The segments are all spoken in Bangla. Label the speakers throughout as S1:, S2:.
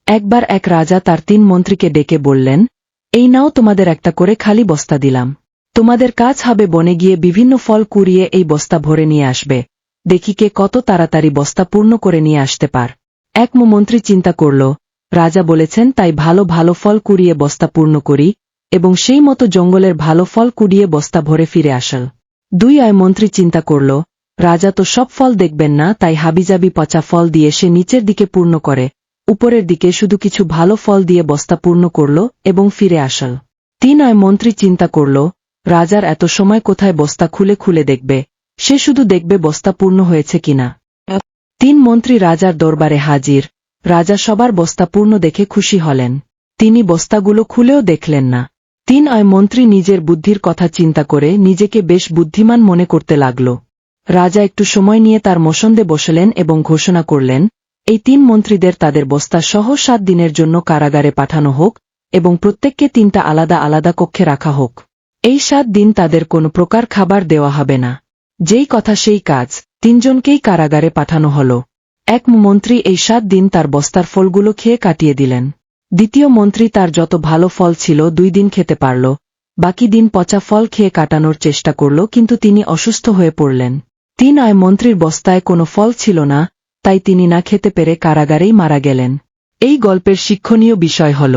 S1: একবার এক রাজা তার 3 মন্ত্রীকে ডেকে বললেন, এই নাও তোমাদের একটা করে খালি বস্তা দিলাম। তোমাদের কাজ হবে বনে গিয়ে বিভিন্ন ফল কুড়িয়ে এই বস্তা ভরে নিয়ে আসবে, দেখি কে কত তাড়াতাড়ি বস্তা পূর্ণ করে নিয়ে আসতে পার। এক মন্ত্রী চিন্তা করল, রাজা বলেছেন তাই ভালো ভালো ফল কুড়িয়ে বস্তা পূর্ণ করি, এবং সেই মতো জঙ্গলের ভালো ফল কুড়িয়ে বস্তা ভরে ফিরে আসল। 2 মন্ত্রী চিন্তা করল, রাজা তো সব ফল দেখবেন না, তাই হাবিজাবি পচা ফল দিয়ে সে নিচের দিকে পূর্ণ করে, উপরের দিকে শুধু কিছু ভালো ফল দিয়ে বস্তা পূর্ণ করল এবং ফিরে আসল। 3 মন্ত্রী চিন্তা করল, রাজার এত সময় কোথায় বস্তা খুলে খুলে দেখবে, সে শুধু দেখবে বস্তা পূর্ণ হয়েছে কিনা। 3 মন্ত্রী রাজার দরবারে হাজির। রাজা সবার বস্তা পূর্ণ দেখে খুশি হলেন। তিনি বস্তাগুলো খুলেও দেখলেন না। 3 মন্ত্রী নিজের বুদ্ধির কথা চিন্তা করে নিজেকে বেশ বুদ্ধিমান মনে করতে লাগল। রাজা একটু সময় নিয়ে তার মসন্দে বসলেন এবং ঘোষণা করলেন, এই 3 মন্ত্রীদের তাদের বস্তা সহ 7 দিনের জন্য কারাগারে পাঠানো হোক এবং প্রত্যেককে 3টা আলাদা আলাদা কক্ষে রাখা হোক। এই 7 দিন তাদের কোনো প্রকার খাবার দেওয়া হবে না। যেই কথা সেই কাজ, 3 জনকেই কারাগারে পাঠানো হল। এক মন্ত্রী এই 7 দিন তার বস্তার ফলগুলো খেয়ে কাটিয়ে দিলেন। 2 মন্ত্রী তার যত ভালো ফল ছিল 2 দিন খেতে পারল, বাকি দিন পচা ফল খেয়ে কাটানোর চেষ্টা করল, কিন্তু তিনি অসুস্থ হয়ে পড়লেন। 3 মন্ত্রীর বস্তায় কোনো ফল ছিল না, তাই তিনি না খেতে পেরে কারাগারেই মারা গেলেন। এই গল্পের শিক্ষণীয় বিষয় হল,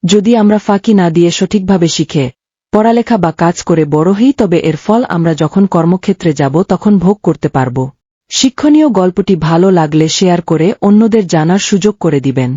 S1: যদি আমরা ফাঁকি না দিয়ে সঠিকভাবে শিখে পড়ালেখা বা কাজ করে বড় হই, তবে এর ফল আমরা যখন কর্মক্ষেত্রে যাব তখন ভোগ করতে পারব। শিক্ষণীয় গল্পটি ভালো লাগলে শেয়ার করে অন্যদের জানার সুযোগ করে দিবেন।